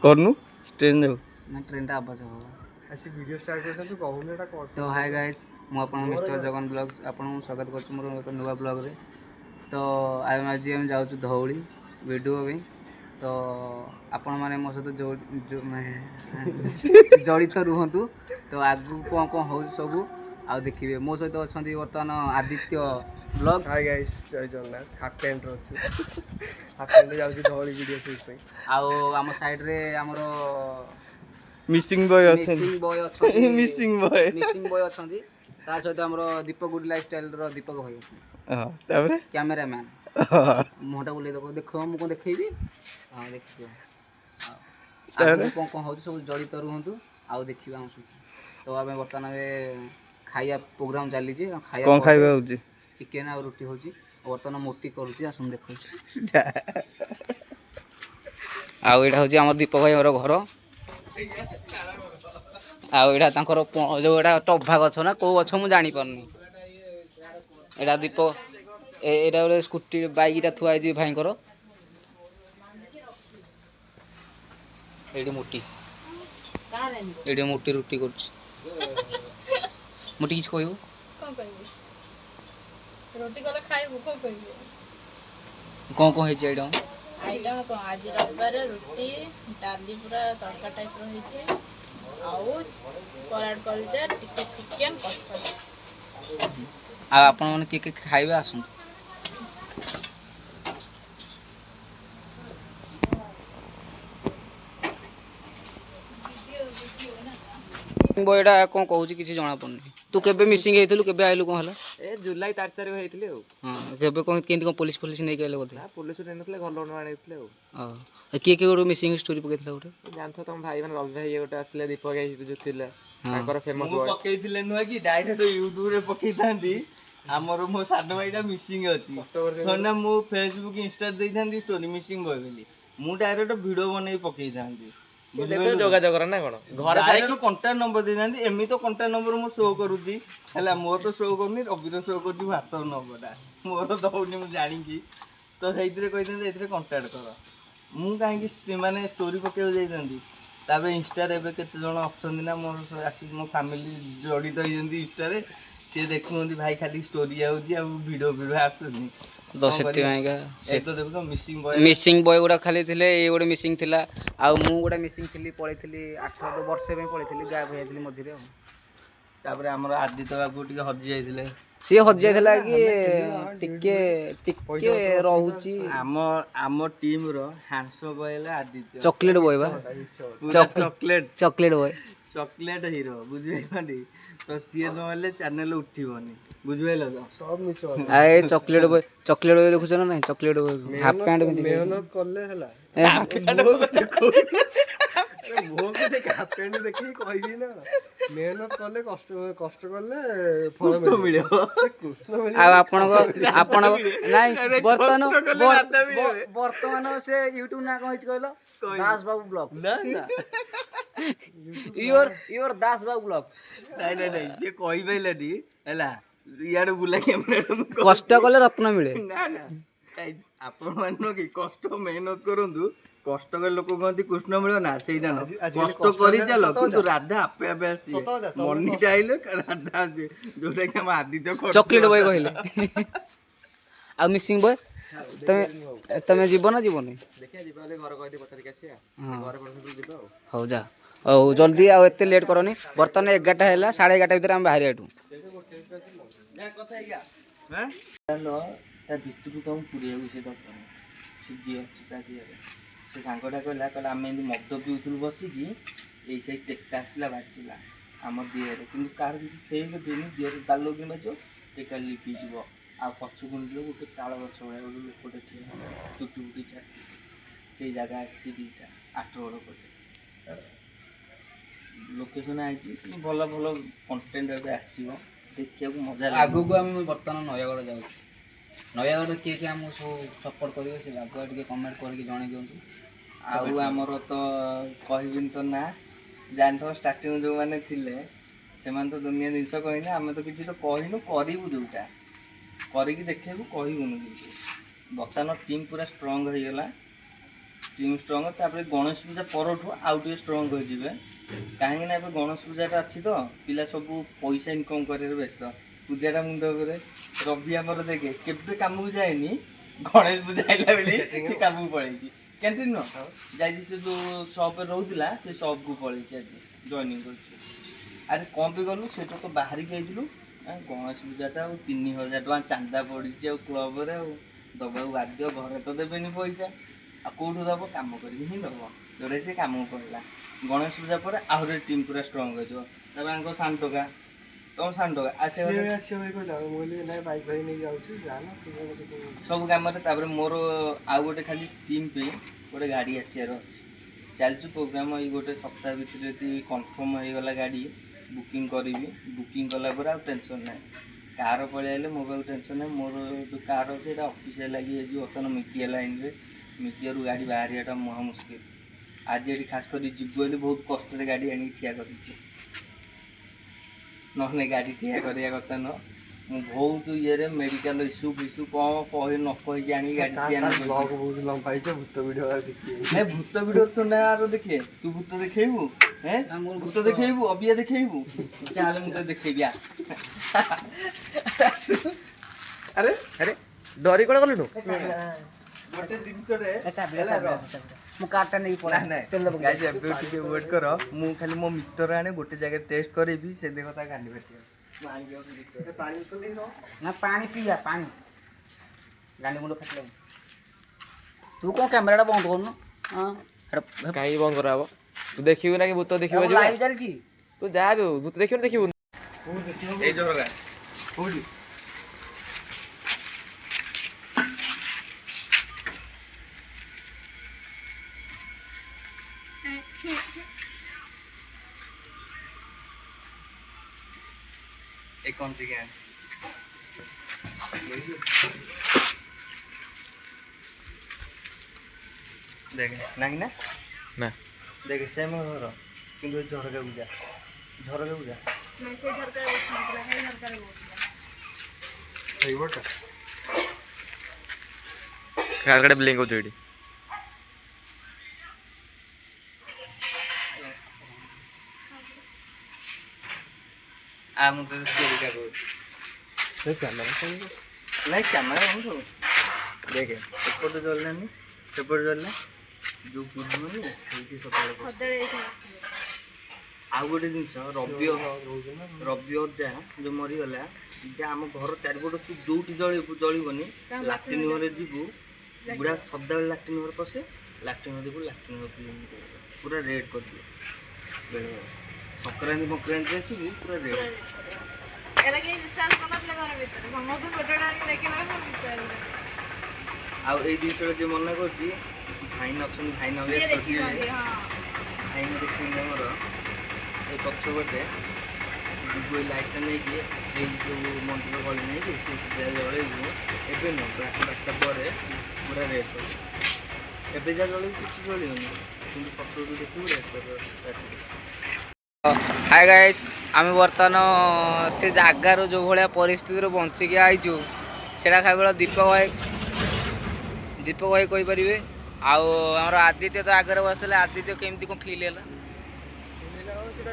करनु ट्रेन जाऊ ना ट्रेन टा आवाज हो ऐसी वीडियो स्टार्ट कर तू कहूने एटा कर तो हाय गाइस मु आपन मिस्टर जगन ब्लॉग्स आपन स्वागत करछु मोर एक नुवा ब्लॉग रे तो आज हम जाउछु धौली वीडियो भी तो आपण माने मो सहित जड़ित रुहतु तो आगु कौन कौन हो सब आ देखिए मो सहित अच्छा बर्तमान आदित्य ब्लॉग हाय गाइस जय जगन्नाथ हाफ पैंट रछु हाफ पैंट जाउछु धौली वीडियो शूट पे आउ आम साइड रे हमरो मिसिंग बॉय अछन मिसिंग बॉय अछन मिसिंग बॉय अछन ता सहित हमरो दीपक गुड लाइफस्टाइल रो दीपक भाई अछन हां ताबरे कैमरामैन मोटा बोले देखो मु को देखैबी हां देखियो ताबरे कौन कौन हो सब जड़ित रुहतु आ देखिबा हम तो आमे बर्तमान खाइया प्रोग्राम चली छी खाइया कौन खाइबा होची चिकन और रोटी होची बर्तमान मोटी करूची आसुन देखौ आ एटा होची हमर दीपक भाई घर आउटा जो एटा टभा गछ ना को गछ मु जानी परनी एटा दीपक एटा गोटे स्कूटी बाइक टा थुआ जी भाई करो एडी मोटी एडी मोटी रोटी करछ मोटी किछ कहू कोन कहबो रोटी कले खाइबो कोन कहबो कोन हे छै आइटम को आज रविवार रोटी डाली पूरा तड़का टाइप रही छे आउ पराठ कलचर टिके चिकन कसा आ आपण माने के खाइबा आसु बयडा कोन कहूची किछि जणा पड़नी तू केबे मिसिंग हेइतलु केबे आइलु कोन हला ए जुलाई 8 तारिख हेइतले हो हां केबे कोन केंति कोन पुलिस पुलिस नै कहले बोथे ना पुलिस रे नथले घर लोन आनेतले हो हां के गोटो मिसिंग स्टोरी पकेथला गोटे जानथो तम भाई माने रवि भाई गोटे आतले दीपक भाई जो थिले ताकर फेमस हो पकेइथिले नुआ कि डायरेक्ट यूट्यूब रे पकेइथांती हमर मो साडो भाईटा मिसिंग अछि होना मो फेसबुक इंस्टा देइथांती स्टोरी मिसिंग बय बोली मु डायरेक्ट वीडियो बनै पकेइथांती देखो जोगाजोग करना कोन घर डायरेक्ट कांटेक्ट नंबर देइथांती एमी तो कांटेक्ट नंबर मो शो करूची हला मो तो शो करनी रवि तो शो करची व्हाट्सएप नंबरटा मोर दउनी मु जानि की तो हेइतरे कहिथांती एथरे कांटेक्ट कर मु काहे कि माने स्टोरी पकेउ जाइथांती ताबे इंस्टा रे बे केते जण ऑप्शन ना मोर आसी मो फैमिली जड़ित होइजंती इंस्टा रे से देखुंती भाई खाली स्टोरी आउची आ वीडियो आसुनी दशटी माइका से तो देखो तो मिसिंग बॉय गुडा खाली थिले ए गोटे मिसिंग थिला आ मु गोटा मिसिंग थिली पळैथिली 8 वर्ष पे पळैथिली गायब होइथिली मझिरे तापर हमर आदित्य बाबू टिके हजि जाइथिले सी हजि जाइथिला कि टिके रहूची आम टीम रो हैंडसम बॉय ले आदित्य चॉकलेट बॉय बा चॉकलेट बॉय चॉकलेट हीरो बुझिबे मांडी तो सी नले चैनल उठिबोनी बुझबेला तो सब मिछ आए चॉकलेट बॉय देखुछ ना नहीं चॉकलेट बॉय हाफ पैंट में मेहनत करले हला हाफ पैंट देखो अरे वो के देख हाफ पैंट देखि कहबी ना मेहनत करले कष्ट करले फल मिलियो कृष्ण मिलियो आ आपण नहीं वर्तमान से YouTube ना कहै कहलो दास बाबू ब्लॉग ना ना योर दास बाबू ब्लॉग नहीं से कहि बैलाडी हला इयाडे बुला कैमरा कष्ट कले रत्न मिले ना ना आपण मानो कि कष्ट मेहनत करंतु कष्ट कर लोक कहती कृष्ण मिल ना सेटा न कष्ट करि चलो किंतु राधा आपे आपे आसी मनी आइले राधा आसी जोटा कि हम आदित्य चॉकलेट बॉय कहले आ मिसिंग बॉय तमे जीवन जीवन देखिया जीवाले घर कहदे पतर के आसी घर पर जीवा हो जा ओ जल्दी आ एते लेट करनी बर्तन 11टा हैला 11:30 भीतर हम बाहर आटू ना कथा है क्या हैं नो ता भितरु तुम पुरिया विषय तो से जी अछि ता दिया से सांगटा कहला आम एमती मद पिउथुल बसिकी यही से टेक्का आसला बाजिला आम दिहरे कि कार किसी फेक देनी दिहरे तालो कि बाजो टेक्का लिपिज आ पछु गुंडलो गोटे ताल गछ भलिया गोटे लोकटे ठीक चुटी बुटी छाती से जगह आसी दीटा 8 बड़ पटे लोकेशन आइची भल भल कंटेंट ଏବେ ଆସିବ ଦେଖିବାକୁ ମଜା ଲାଗିବ ଆଗକୁ ଆମେ ବର୍ତ୍ତମାନ ନୟାଗଡ଼ ଯାଉଛୁ ନୟାଗଡ଼ କିଏ ଆମକୁ ସବୁ ସପୋର୍ଟ କରିବେ ସେ ଆଗୁଆ ଟିକେ କମେଣ୍ଟ କରିକି ଜଣେଇ ଦିଅନ୍ତୁ ଆଉ ଆମର ତ କହିବିନି ତ ନା ଜାଣିଥିବ ଷ୍ଟାର୍ଟିଂ ଯେଉଁମାନେ ଥିଲେ ସେମାନେ ତ ଦୁନିଆ ଜିନିଷ କହିଲେ ଆମେ ତ କିଛି ତ କହିନୁ କରିବୁ ଯେଉଁଟା କରିକି ଦେଖିବାକୁ କହିବୁନି କିନ୍ତୁ ବର୍ତ୍ତମାନ ଟିମ୍ ପୁରା ଷ୍ଟ୍ରଙ୍ଗ ହେଇଗଲା टीम स्ट्रंग तापर गणेश पूजा परठू आउ टे स्ट्रंग हो जिवे काहे ना ए गणेश पूजाटा अच्छी तो पिला सब पैसा इनकम करे व्यस्त पूजाटा मुंड करे रवि आमर देखे केबे काम को जाएनी गणेश पूजा आइला बेले से काम को पळेची कैंटीन न जाई से जो शॉप रहउतिला से शॉप को पळेची आज जॉइनिंग करछि अरे कौन पे गलु से तो बाहर के आइलु गणेश पूजाटा 3000 टका चांदा पड़ी क्लब रे दबा बाध्य घर तो देवेनि पैसा आ कौटू दब कम कर दब जोड़े से कम पड़ा गणेश पूजा पर आहरी टीम पूरा स्ट्रंग हो सान टका तुम सान टका आसे सब कम मोर आउ गोटे खाली टीम पे गोटे गाड़ी आसार अच्छे चलचु प्रोग्राम ये गोटे सप्ताह भितर कन्फर्म हो गला गाड़ी बुकिंग करी बुकिंग कलापर आ टेंशन ना कार पलि आए मो पास टेंशन ना मोर जो कार अच्छे ऑफिशियल लगी बर्तमान मीडिया लाइन रे मीडिया रू गाड़ी बाहर महा मुस्किल आज ये खास कर जीव बहुत कष्ट गाड़ी आनी ठिया कर ना गाड़ी ठिया करवा कथा न मु बहुत ये मेडिकल इश्यू फिश्यू कौन कह न कही आनी गाड़ी भूत वीडियो नहीं भूत वीडियो तो ना आरो देखे तू भूत देखेबू हैं भूत देखेबू अबिया देखेबू चल मुझे देखेबी आ अरे अरे डरी कोड गलु गोटे जिनस मु कार्डटा नहीं पड़ा गाइस एबे टिके वेट कर मु खाली मो मीटर आने गोटे जगह टेस्ट करेबी से देखो ता गांडी बैठी पानी तो नहीं ना पानी पिया पानी गांडी मुंड फटले तू कौन कैमराटा बंद करनु हां काई बंद कराबो तू देखिबो ना कि भूत देखिबो जे लाइव चलची तू जाबे भूत देखिबो देखिबो ए जोरगा कोडी एक कौन सी गया देख नहीं ना ना देख सेम घर किंतु झरका बुझा झरका बुझा मैं से घर का निकला है घर का सही बोटा कालगडे ब्लिंक होतो इडी आ मुझे स्टोरी का को से कैमरा नहीं कैमरा हम तो देखे ऊपर तो चलना नहीं ऊपर चलना जो गुड नहीं ସେଇଠି ସକାଳେ ସଦରେ ଆଉ ଗୋଟେ ଜିନିଷ ରବି ଅଜା ଯୋଉ ମରିଗଲା ଯେ ଆମ ଘର ଚାରିପଟ ତୁ ଯୋଉଠି ଜଳିବନି ଲାଟ୍ରିନ୍ ଘରେ ଯିବୁ ବୁଢ଼ା ସଦାବେଳେ ଲାଟ୍ରିନ୍ ଘରେ ପଶେ ଲାଟ୍ରିନ୍ ଘରେ ଯିବୁ ଲାଟ୍ରିନ୍ ଘର ପୁରା ରେଡ୍ କରିଦିଏ ବେଳେବେଳେ ସଂକ୍ରାନ୍ତି ମକ୍ରାନ୍ତି ଆସିବୁ ପୁରା ରେଡ୍ ଏରା କେହି ବିଶ୍ୱାସ କରୁନଥିଲେ ଘର ଭିତରେ ସମସ୍ତେ ଫଟୋଟା ଆଣି ଦେଖିଲା ବେଳକୁ ବିଶ୍ୱାସ ଆଉ ଏଇ ଜିନିଷଟା ଯିଏ ମନା କରୁଛି ଭାଇନା ଅଛନ୍ତି ଭାଇନା ସିଏ ଦେଖିଛନ୍ତି ହଁ ଭାଇନା ଦେଖିଛନ୍ତି ଆମର ଏ ପଛପଟେ ଯିବୁ ଏଇ ଲାଇଟ୍ଟା ନେଇକି ଏଇ ଯେଉଁ ମନ୍ଦିର ଗଳି ନେଇକି ସେ ଜଳେଇବୁ ଏବେ ନୁହଁ ରାସ୍ତା ପରେ ପୁରା ରେଡ୍ କରିବୁ ଏବେ ଯାହା ଜଳେଇବୁ କିଛି ଜଳିବନି କିନ୍ତୁ ପଛକୁ ଦେଖିବୁ ରେଡ୍ କରିବ हाय गाइस आम बर्तमान से जगार जो भाया परिस्थिति बंचिकी आईचु से केवल दीपक भाई कहीपर आमर आदित्य तो आगे बसते आदित्य केमती कौन फिल है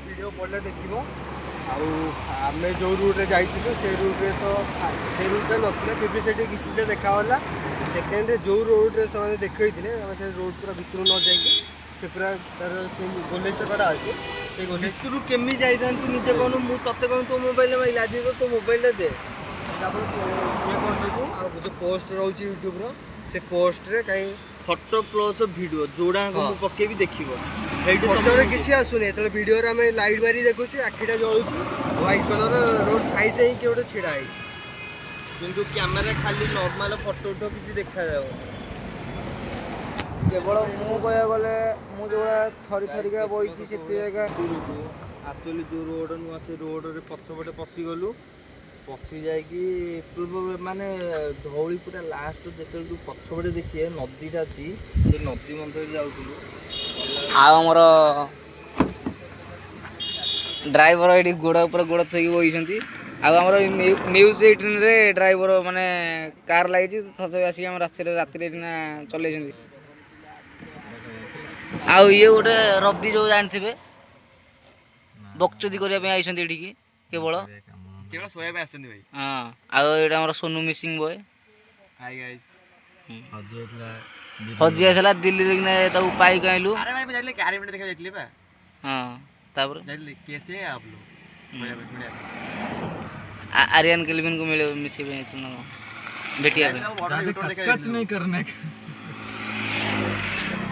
वीडियो पड़े देख आम जो रूट में जाइलु से रूट्रे तो से रूट्रे ना फिर भी किसी देखाला सेकेंड जो रोड से देखते से रोड पूरा भितर न जाइए से पूरा तार गोले चकटा अच्छे से गोले ଭିତରୁ କେମିତି ଯାଇଥାନ୍ତି ନିଜେ କହୁନୁ ମୁଁ ତତେ କହିବି ତୋ ମୋବାଇଲ ମାଇଲା ଆଜି ତୋ ମୋବାଇଲଟା ଦେ ତାପରେ ଇଏ କରିଦେବୁ ଆଉ ଯେଉଁ ପୋଷ୍ଟ ରହୁଛି ୟୁଟ୍ୟୁବ୍ର ସେ ପୋଷ୍ଟରେ କାହିଁ ଫଟୋ ପ୍ଲସ୍ ଭିଡ଼ିଓ ଯୋଉଟାଙ୍କ ମୁଁ ପକେଇବି ଦେଖିବ ସେଇଠି ଫଟୋରେ କିଛି ଆସୁନି ଯେତେବେଳେ ଭିଡ଼ିଓରେ ଆମେ ଲାଇଟ୍ ମାରି ଦେଖୁଛୁ ଆଖିଟା ଜଳୁଛି ହ୍ୱାଇଟ୍ କଲର୍ ରୋଡ଼ ସାଇଡ଼୍ରେ ହିଁ କିଏ ଗୋଟେ ଛିଡ଼ା ହେଇଛି କିନ୍ତୁ କ୍ୟାମେରା ଖାଲି ନର୍ମାଲ ଫଟୋ ଉଠ କିଛି ଦେଖାଯାଉ केवल मु कह गले मु जो थरी थरिका बही से आक्चुअली जो रोड नुआ से रोड रे पछपटे पशिगलु पशि जाइकी माने धौली पूरा लास्ट जो पछपटे देखिए नदीटा अच्छी से नदी मंदिर जाऊलु आमर ड्राइवर ये गोड़ ऊपर गोड़ थी बही आमर न्यूज 18 रे ड्राइवर माने कार लगी तथापि आसिक राति चल ଆଉ ଇଏ ଗୋଟେ ରବି ଯୋଉ ଜାଣିଥିବେ ବକ୍ଚୋଦି କରିବା ପାଇଁ ଆଇଛନ୍ତି ଏଠିକି କେବଳ। କେବଳ ଶୋଇବା ପାଇଁ ଆସିଛନ୍ତି ଭାଇ। ହଁ ଆଉ ଏଇଟା ଆମର Sonu missing boy high guys. ହଜି ଯାଇଥିଲା ଦିଲ୍ଲୀରେ କିନା ତାକୁ ପାଇକି ଆଇଲୁ। ଆରେ ଭାଇ ମୁଁ ଯାଇଥିଲି କ୍ୟାରି ମିନିଟ୍ ଦେଖିବାକୁ ଯାଇଥିଲି ବା। ହଁ ତାପରେ ଯାଇଥିଲି କେସେ आप लोग ବଢିଆ आर्यन केल्विन को मिले मिसी में तुम भेटिया पे कच नहीं करने का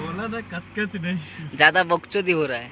बोला था कच नहीं ज्यादा बकचोदी हो रहा है।